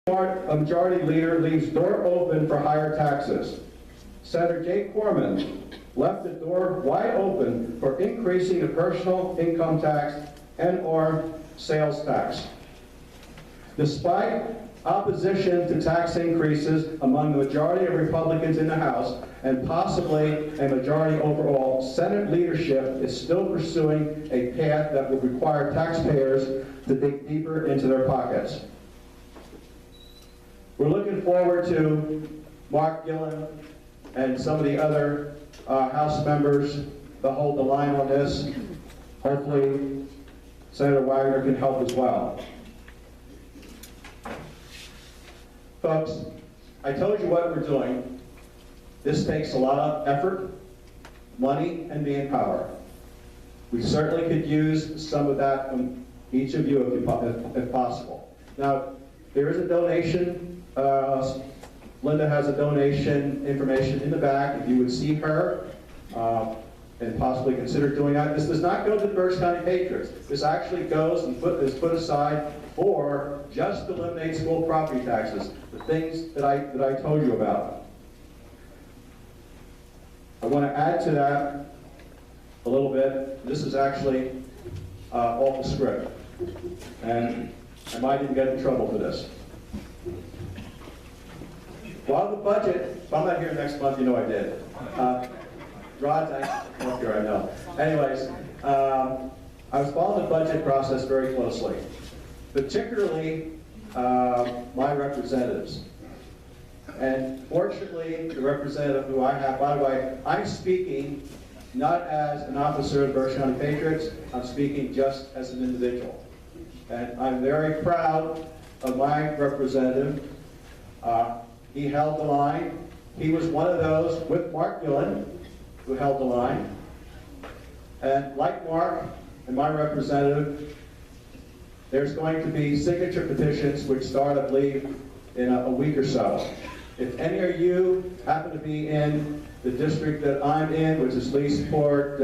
A majority leader leaves door open for higher taxes. Senator Jake Corman left the door wide open for increasing the personal income tax and/or sales tax. Despite opposition to tax increases among the majority of Republicans in the House and possibly a majority overall, Senate leadership is still pursuing a path that will require taxpayers to dig deeper into their pockets. We're looking forward to Mark Gillen and some of the other House members to hold the line on this. Hopefully, Senator Wagner can help as well. Folks, I told you what we're doing. This takes a lot of effort, money, and manpower. We certainly could use some of that from each of you if possible. Now, there is a donation. Linda has a donation information in the back. If you would see her and possibly consider doing that. This does not go to the Berks County Patriots. This actually goes and is put aside for just to eliminate school property taxes, the things that I told you about. I want to add to that a little bit. This is actually off the script, and I might even get in trouble for this. While the budget, if I'm not here next month, you know I did. Rod's actually up here, I know. Anyways, I was following the budget process very closely, particularly my representatives. And fortunately, the representative who I have, by the way, I'm speaking not as an officer of the Berks County Patriots, I'm speaking just as an individual. And I'm very proud of my representative. He held the line. He was one of those with Mark Gillen who held the line. And like Mark and my representative, there's going to be signature petitions which start, I believe, in a week or so. If any of you happen to be in the district that I'm in, which is Leesport,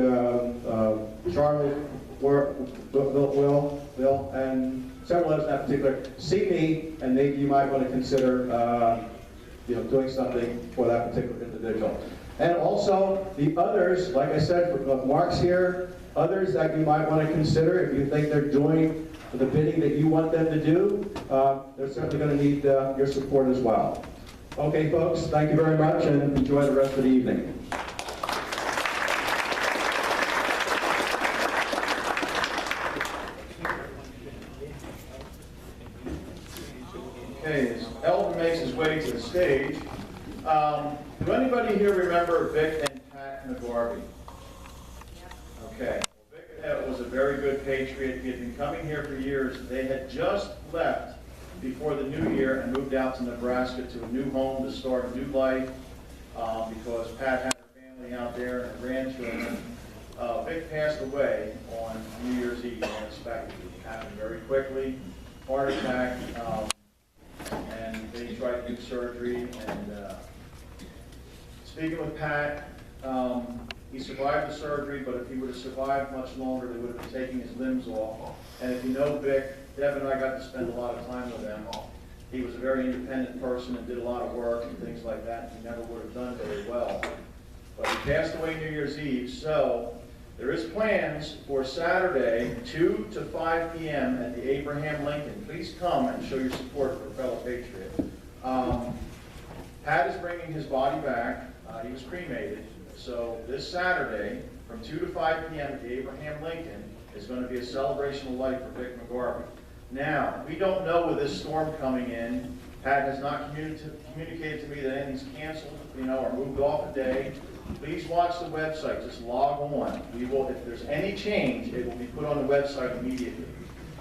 Charlotte, Will, and several others in that particular, see me, and maybe you might want to consider doing something for that particular individual. And also the others, like I said, Mark's here, others that you might want to consider if you think they're doing the bidding that you want them to do, they're certainly going to need your support as well. Okay, folks, thank you very much, and enjoy the rest of the evening. Okay, as Eldon makes his way to the stage, do anybody here remember Vic and Pat McGarvey? Okay, well, Vic was a very good Patriot. He had been coming here for years. They had just left before the new year and moved out to Nebraska to a new home to start a new life because Pat had her family out there and her grandchildren. Vic passed away on New Year's Eve unexpectedly. It happened very quickly, heart attack. And they tried to do surgery, and speaking with Pat, he survived the surgery, but if he would have survived much longer, they would have been taking his limbs off. And if you know Vic, Deb and I got to spend a lot of time with him. He was a very independent person and did a lot of work and things like that. He never would have done very well. But he passed away New Year's Eve, so there is plans for Saturday, 2 to 5 p.m. at the Abraham Lincoln. Please come and show your support for a fellow patriot. Pat is bringing his body back. He was cremated. So this Saturday, from 2 to 5 p.m. at the Abraham Lincoln, is going to be a celebration of life for Vic McGarvey. Now, we don't know with this storm coming in. Pat has not communicated to me that anything's canceled, or moved off a day. Please watch the website. Just log on. We will, if there's any change, it will be put on the website immediately.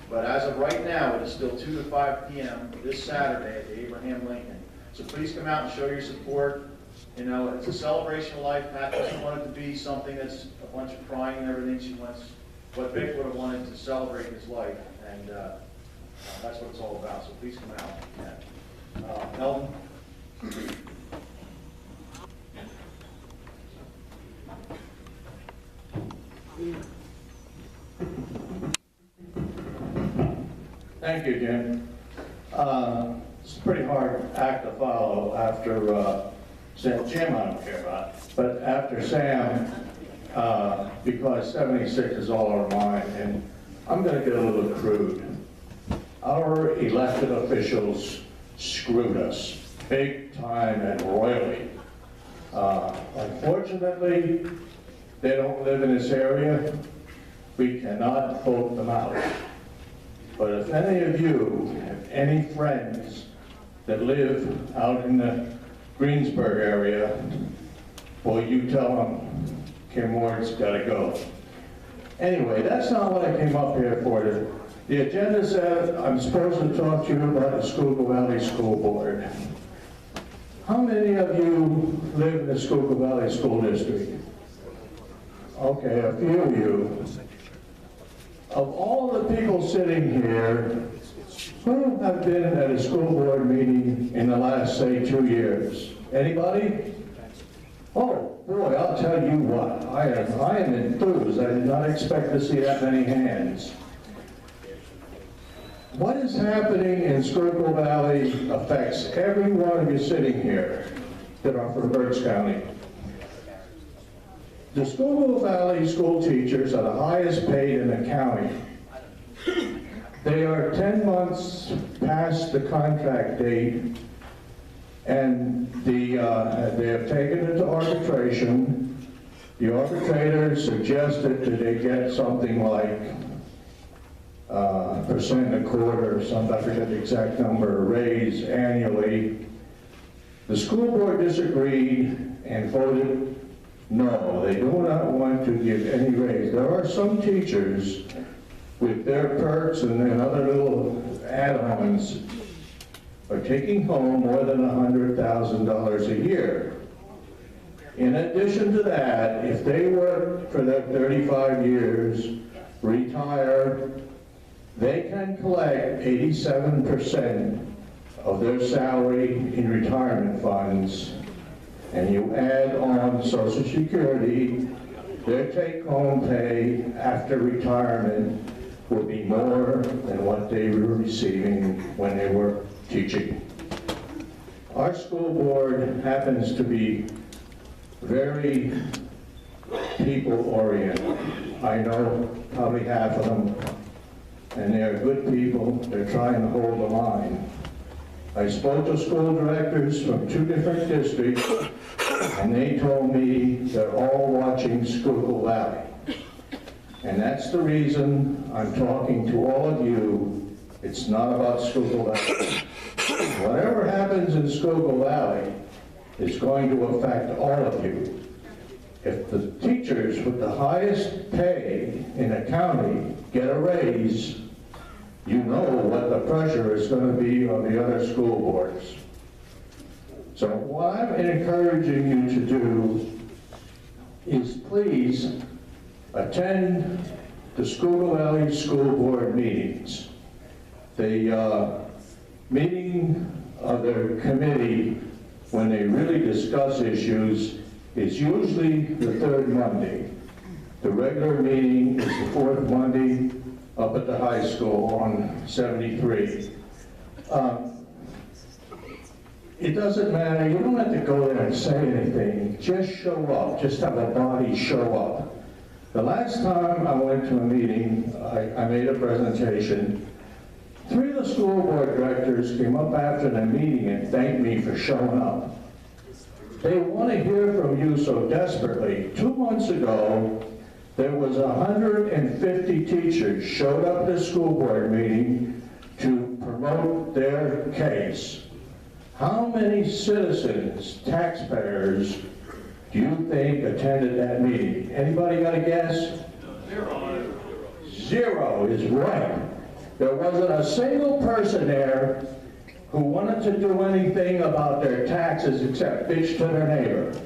But as of right now, it is still 2 to 5 p.m. this Saturday at the Abraham Lincoln. So please come out and show your support. It's a celebration of life. Pat doesn't want it to be something that's a bunch of crying and everything. She wants what Vic would have wanted to celebrate his life, and that's what it's all about. So please come out. Eldon. Thank you, Jim. It's pretty hard act to follow after Jim I don't care about, but after Sam, because 76 is all our mind, and I'm going to get a little crude. Our elected officials screwed us big time and royally. Unfortunately, they don't live in this area. We cannot vote them out. But if any of you have any friends that live out in the Greensburg area, well, you tell them Kim Ward's got to go. Anyway, that's not what I came up here for. The agenda said I'm supposed to talk to you about the Schuylkill Valley School Board. How many of you live in the Schuylkill Valley School District? Okay, a few of you. Of all the people sitting here, who have been at a school board meeting in the last, say, 2 years? Anybody? Oh, boy, I'll tell you what, I am enthused. I did not expect to see that many hands. What is happening in Schuylkill Valley affects every one of you sitting here that are from Berks County. The Schuylkill Valley school teachers are the highest paid in the county. They are 10 months past the contract date, and they have taken it to arbitration. The arbitrator suggested that they get something like percent a quarter or something, I forget the exact number, raise annually. The school board disagreed and voted no. They do not want to give any raise. There are some teachers with their perks and then other little add-ons are taking home more than $100,000 a year. In addition to that, if they work for their 35 years, retire, they can collect 87% of their salary in retirement funds, and you add on Social Security, their take-home pay after retirement will be more than what they were receiving when they were teaching. Our school board happens to be very people-oriented. I know probably half of them, and they're good people. They're trying to hold the line. I spoke to school directors from 2 different districts, and they told me they're all watching Schuylkill Valley. And that's the reason I'm talking to all of you. It's not about Schuylkill Valley. Whatever happens in Schuylkill Valley is going to affect all of you. If the teachers with the highest pay in the county get a raise, you know what the pressure is going to be on the other school boards. So what I'm encouraging you to do is please attend the Schuylkill Valley School Board meetings. The meeting of the committee, when they really discuss issues, is usually the 3rd Monday. The regular meeting is the 4th Monday up at the high school on 73. It doesn't matter, you don't have to go there and say anything, just show up, just have a body show up. The last time I went to a meeting, I made a presentation. 3 of the school board directors came up after the meeting and thanked me for showing up. They want to hear from you so desperately. 2 months ago, there was 150 teachers showed up at the school board meeting to promote their case. How many citizens, taxpayers, do you think attended that meeting? Anybody got a guess? 0. 0 is right. There wasn't a single person there who wanted to do anything about their taxes except bitch to their neighbor.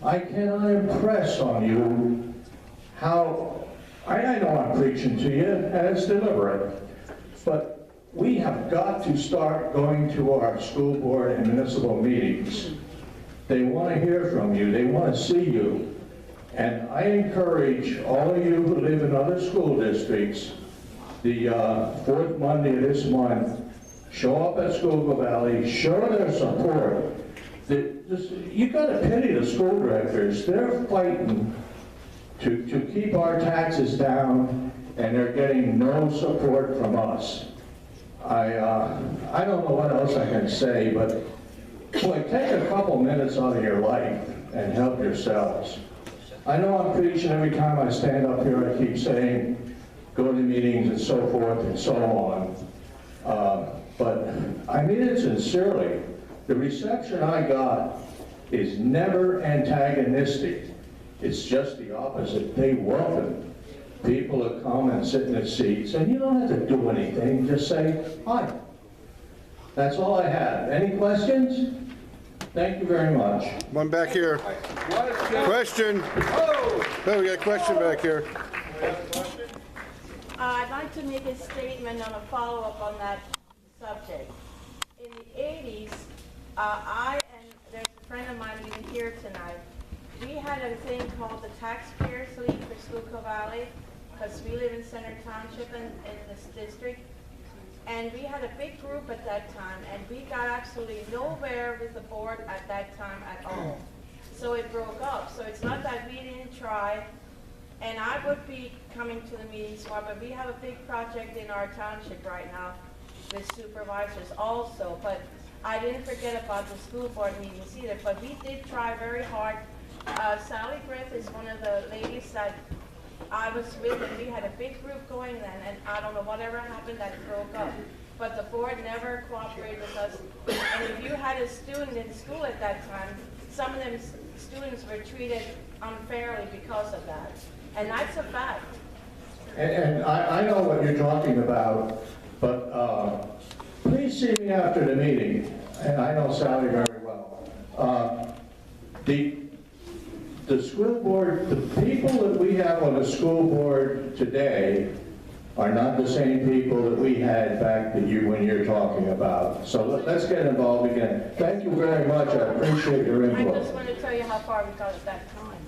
I cannot impress on you how, I know I'm preaching to you, and it's deliberate, but we have got to start going to our school board and municipal meetings. They want to hear from you, they want to see you, and I encourage all of you who live in other school districts, the 4th Monday of this month, show up at Schuylkill Valley, show their support. You gotta pity the school directors. They're fighting to keep our taxes down, and they're getting no support from us. I don't know what else I can say, but boy, take a couple minutes out of your life and help yourselves. I know I'm preaching every time I stand up here. I keep saying, go to meetings and so forth and so on. But I mean it sincerely. The reception I got is never antagonistic. It's just the opposite. They welcome people to come and sit in their seats, and you don't have to do anything. Just say hi. That's all I have. Any questions? Thank you very much. One back here. Question. Oh, we got a question back here. I'd like to make a statement on a follow-up on that subject. In the 80s, I and there's a friend of mine even here tonight, we had a thing called the Taxpayers League for Schuylkill Valley, because we live in Center Township in this district. And we had a big group at that time, and we got absolutely nowhere with the board at that time at all. So it broke up. So it's not that we didn't try, and I would be coming to the meetings more, but we have a big project in our township right now with supervisors also. But I didn't forget about the school board meetings either, but we did try very hard. Sally Griff is one of the ladies that I was with, and we had a big group going then, and I don't know whatever happened that broke up. But the board never cooperated with us. And if you had a student in school at that time, some of them students were treated unfairly because of that. And that's a fact. And I know what you're talking about, but please see me after the meeting. And I know Sally very well. The school board, the people that we have on the school board today are not the same people that we had back when you're talking about. So let's get involved again. Thank you very much. I appreciate your I input. just want to tell you how far we got at that time.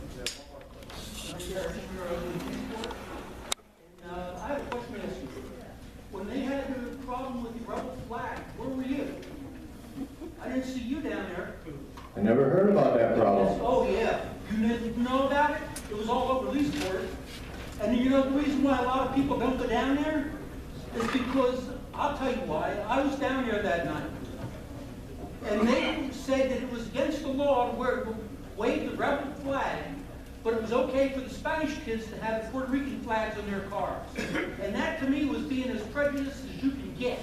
I have a question to ask you. When they had the problem with the rebel flag, where were you? I didn't see you down there. I never heard about that problem. Oh, yeah. You didn't know about it? It was all over these boards. And you know the reason why a lot of people don't go down there? Is because, I'll tell you why, I was down there that night. And they said that it was against the law to wave the rebel flag, but it was okay for the Spanish kids to have the Puerto Rican flags on their cars. And that to me was being as prejudiced as you can get.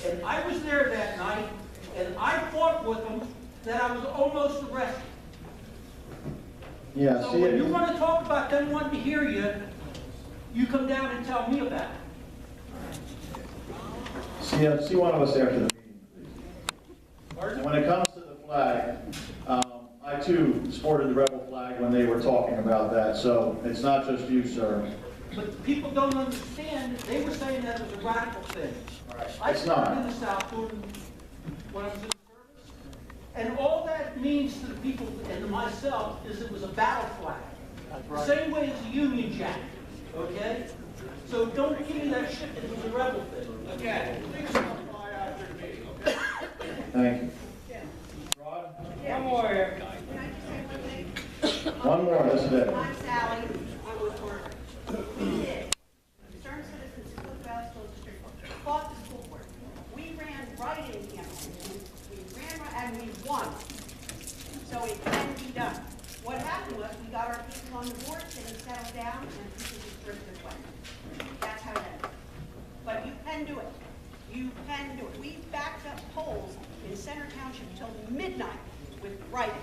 And I was there that night, and I fought with them that I was almost arrested. Yeah, So see, when you want to talk about them wanting to hear you, you come down and tell me about it. see one of us after the meeting, please. Pardon? And when it comes to the flag, I too supported the rebel flag when they were talking about that, so it's not just you, sir. But people don't understand, they were saying that it was a radical thing. I It's not. served in the South when I was in the service, and all that means to the people and to myself is it was a battle flag. The same way as a Union Jack, okay? So don't give me that shit that it was a rebel thing. Okay. Thank you. Rod? One more here. One more, this is it. I'm Sally. I'm with Wagner. We did. Concerned citizens of the Valley School District fought the school board. We ran right in campaign. We ran right, and we won. So it can be done. What happened was we got our people on the board, they settled down, and people just drifted away. That's how that is. But you can do it. You can do it. We backed up polls in Center Township till midnight with write-ins.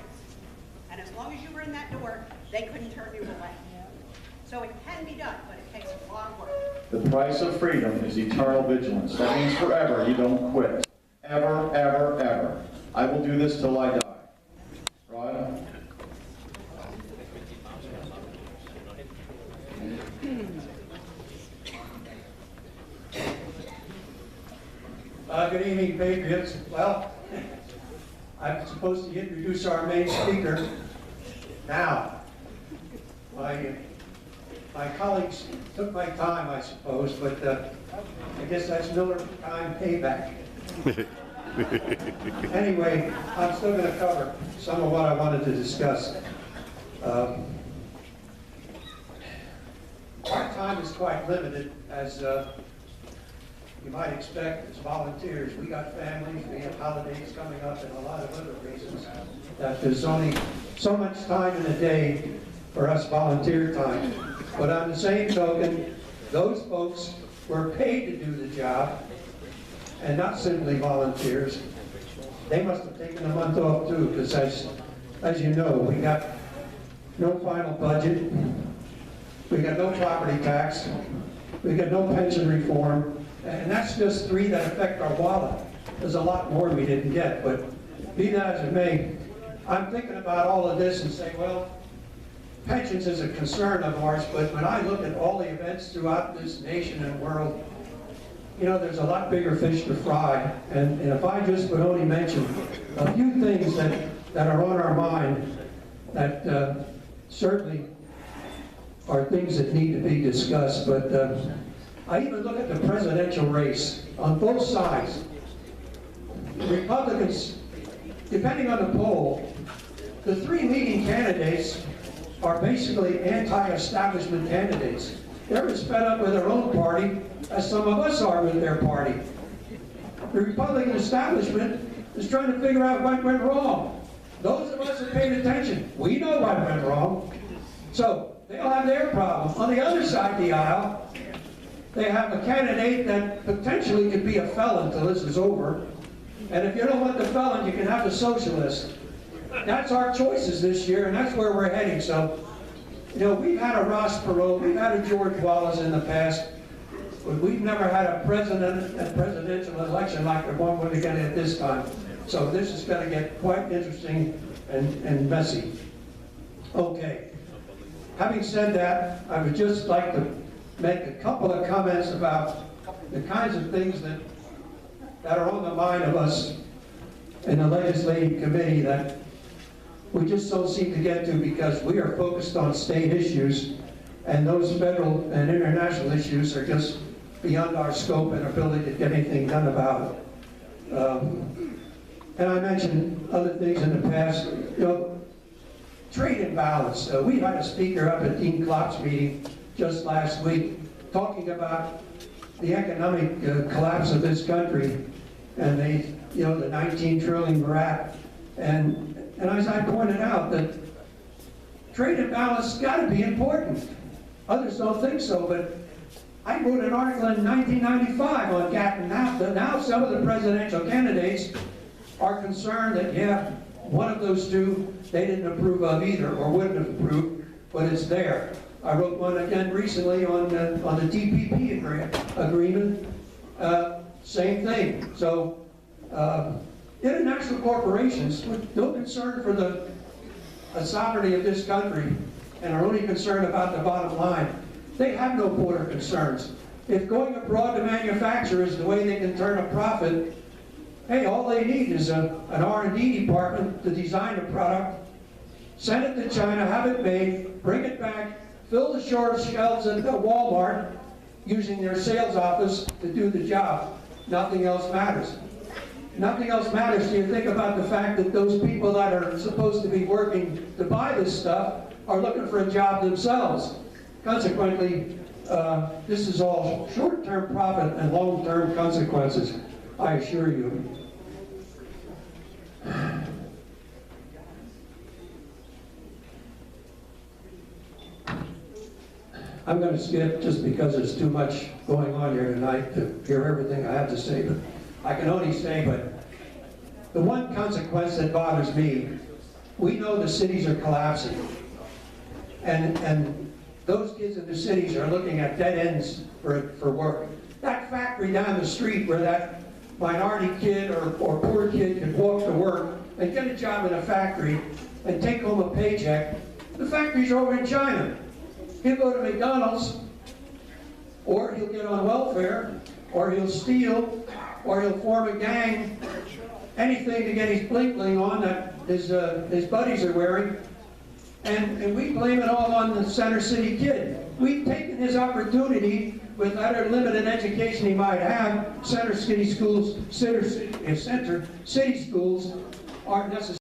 And as long as you were in that door, they couldn't turn you away. So it can be done, but it takes a lot of work. The price of freedom is eternal vigilance. That means forever, you don't quit. Ever, ever, ever. I will do this till I die. Rod? Good evening, Patriots. Well, I'm supposed to introduce our main speaker now. My colleagues took my time, I suppose, but I guess that's Miller time payback. Anyway, I'm still going to cover some of what I wanted to discuss. Our time is quite limited, as you might expect as volunteers. We got families, we have holidays coming up, and a lot of other reasons that there's only so much time in a day for us volunteer time. But on the same token, those folks were paid to do the job, and not simply volunteers. They must have taken a month off too, because as you know, we got no final budget, we got no property tax, we got no pension reform, and that's just three that affect our wallet. There's a lot more we didn't get, but be that as it may, I'm thinking about all of this and say, well, pensions is a concern of ours, but when I look at all the events throughout this nation and world, you know, there's a lot bigger fish to fry. And if I just would only mention a few things that are on our mind that certainly are things that need to be discussed. But I even look at the presidential race on both sides. Republicans, depending on the poll, the three leading candidates are basically anti-establishment candidates. They're as fed up with their own party as some of us are with their party. The Republican establishment is trying to figure out what went wrong. Those of us that paid attention, we know what went wrong. So they'll have their problem. On the other side of the aisle, they have a candidate that potentially could be a felon till this is over. And if you don't want the felon, you can have the socialist. That's our choices this year, and that's where we're heading. So, you know, we've had a Ross Perot, we've had a George Wallace in the past, but we've never had a presidential election like the one we're getting at this time. So this is going to get quite interesting and messy. Okay. Having said that, I would just like to make a couple of comments about the kinds of things that are on the mind of us in the legislative committee that we just don't seem to get to because we are focused on state issues, and those federal and international issues are just beyond our scope and ability to get anything done about it. And I mentioned other things in the past, you know, trade imbalance. We had a speaker up at Dean Klopp's meeting just last week talking about the economic collapse of this country and the 19 trillion we're at. And as I pointed out, that trade imbalance has got to be important. Others don't think so, but I wrote an article in 1995 on GATT and NAFTA. Now some of the presidential candidates are concerned that, yeah, one of those two they didn't approve of either, or wouldn't have approved, but it's there. I wrote one again recently on the TPP agreement. Same thing. So international corporations with no concern for the sovereignty of this country and are only concerned about the bottom line. They have no border concerns. If going abroad to manufacture is the way they can turn a profit, hey, all they need is an R&D department to design a product, send it to China, have it made, bring it back, fill the short shelves at Walmart using their sales office to do the job. Nothing else matters. Nothing else matters till you think about the fact that those people that are supposed to be working to buy this stuff are looking for a job themselves. Consequently, this is all short-term profit and long-term consequences, I assure you. I'm going to skip just because there's too much going on here tonight to hear everything I have to say, but I can only say, but the one consequence that bothers me, we know the cities are collapsing, and those kids in the cities are looking at dead ends for work. That factory down the street where that minority kid or poor kid could walk to work and get a job in a factory and take home a paycheck, the factory's over in China. He'll go to McDonald's, or he'll get on welfare, or he'll steal, or he'll form a gang, anything to get his bling-bling on that his buddies are wearing. And we blame it all on the Center City kid. We've taken his opportunity with other limited education he might have, center city schools aren't necessarily